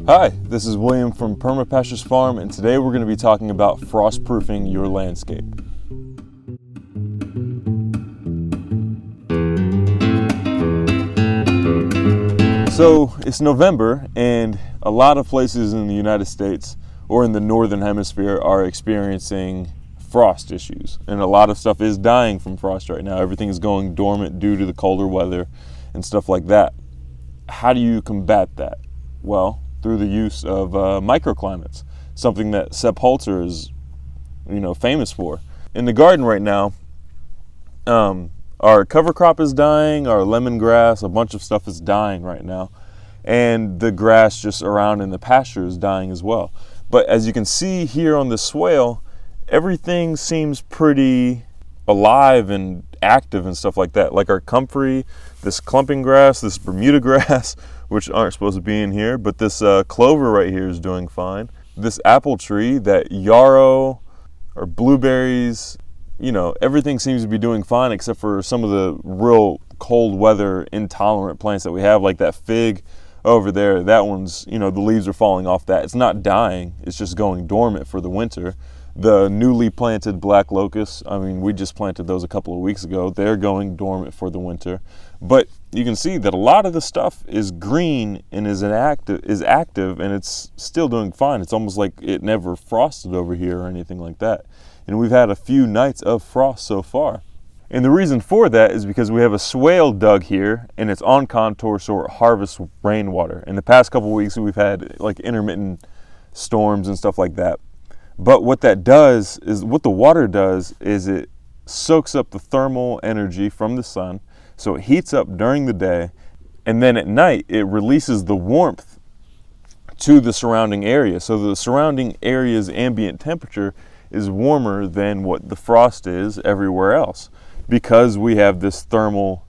Hi, this is William from Perma Pastures Farm, and today we're going to be talking about frost-proofing your landscape. So it's November, and a lot of places in the United States or in the Northern Hemisphere are experiencing frost issues, and a lot of stuff is dying from frost right now. Everything is going dormant due to the colder weather and stuff like that. How do you combat that? Well, through the use of microclimates, something that Sepp Holzer is, famous for. In the garden right now, our cover crop is dying, our lemongrass, a bunch of stuff is dying right now, and the grass just around in the pasture is dying as well. But as you can see here on the swale, everything seems pretty alive and active and stuff like that. Like our comfrey, this clumping grass, this Bermuda grass, which aren't supposed to be in here, but this clover right here is doing fine. This apple tree, that yarrow or blueberries, everything seems to be doing fine except for some of the real cold weather intolerant plants that we have, like that fig over there. That one's, the leaves are falling off that. It's not dying, it's just going dormant for the winter. The newly planted black locusts, we just planted those a couple of weeks ago. They're going dormant for the winter. But you can see that a lot of the stuff is green and is active, and it's still doing fine. It's almost like it never frosted over here or anything like that. And we've had a few nights of frost so far. And the reason for that is because we have a swale dug here, and it's on contour, so it harvests rainwater. In the past couple of weeks, we've had like intermittent storms and stuff like that. But what the water does is it soaks up the thermal energy from the sun, so it heats up during the day, and then at night it releases the warmth to the surrounding area. So the surrounding area's ambient temperature is warmer than what the frost is everywhere else, because we have this thermal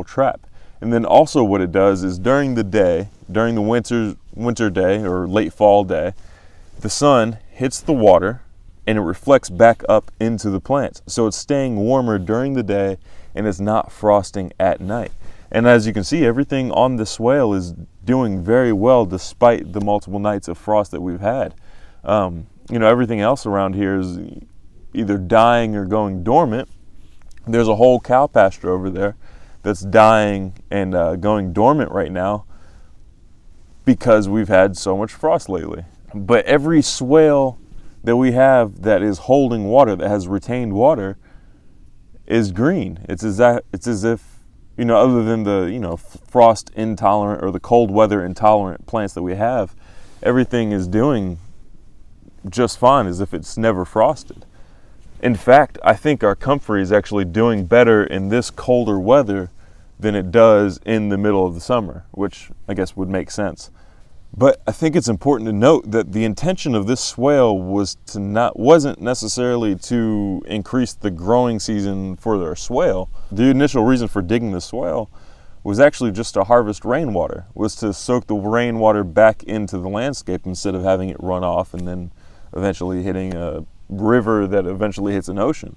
trap. And then also what it does is during the winter day or late fall day, the sun hits the water and it reflects back up into the plants. So it's staying warmer during the day and it's not frosting at night. And as you can see, everything on the swale is doing very well despite the multiple nights of frost that we've had. Everything else around here is either dying or going dormant. There's a whole cow pasture over there that's dying and going dormant right now because we've had so much frost lately. But every swale that we have that is holding water, that has retained water, is green. It's as if, other than the, frost intolerant or the cold weather intolerant plants that we have, everything is doing just fine, as if it's never frosted. In fact, I think our comfrey is actually doing better in this colder weather than it does in the middle of the summer, which I guess would make sense. But I think it's important to note that the intention of this swale wasn't necessarily to increase the growing season for our swale. The initial reason for digging the swale was actually just to harvest rainwater, was to soak the rainwater back into the landscape instead of having it run off and then eventually hitting a river that eventually hits an ocean.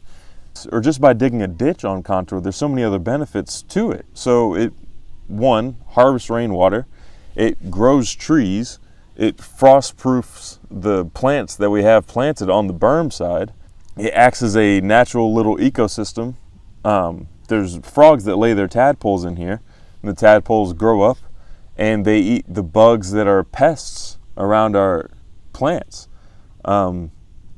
Or just by digging a ditch on contour, there's so many other benefits to it. So it, one, harvests rainwater. It grows trees, it frost-proofs the plants that we have planted on the berm side. It acts as a natural little ecosystem. There's frogs that lay their tadpoles in here, and the tadpoles grow up, and they eat the bugs that are pests around our plants. And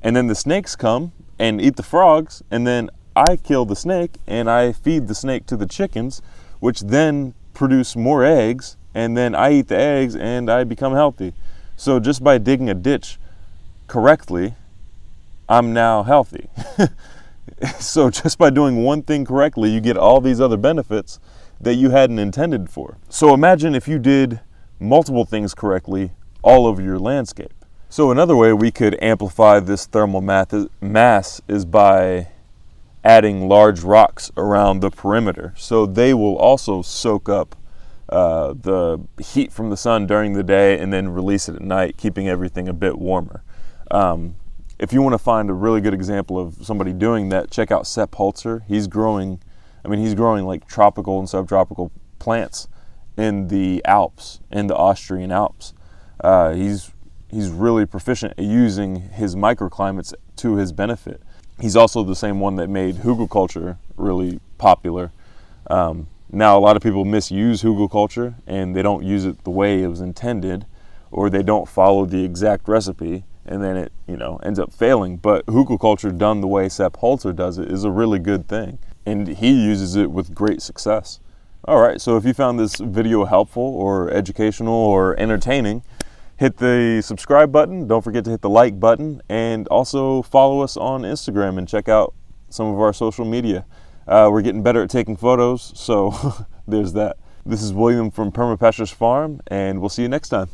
then the snakes come and eat the frogs, and then I kill the snake, and I feed the snake to the chickens, which then produce more eggs, and then I eat the eggs and I become healthy. So just by digging a ditch correctly, I'm now healthy. So just by doing one thing correctly, you get all these other benefits that you hadn't intended for. So imagine if you did multiple things correctly all over your landscape. So another way we could amplify this thermal mass is by adding large rocks around the perimeter. So they will also soak up the heat from the sun during the day and then release it at night, keeping everything a bit warmer. If you want to find a really good example of somebody doing that, check out Sepp Holzer. He's growing like tropical and subtropical plants in the Alps, in the Austrian Alps. He's really proficient at using his microclimates to his benefit. He's also the same one that made hugelkultur really popular. Now a lot of people misuse hugelkultur and they don't use it the way it was intended, or they don't follow the exact recipe, and then it ends up failing. But hugelkultur done the way Sepp Holzer does it is a really good thing, and he uses it with great success. All right, so if you found this video helpful or educational or entertaining, hit the subscribe button. Don't forget to hit the like button, and also follow us on Instagram and check out some of our social media. We're getting better at taking photos, so there's that. This is William from Perma Pastures Farm, and we'll see you next time.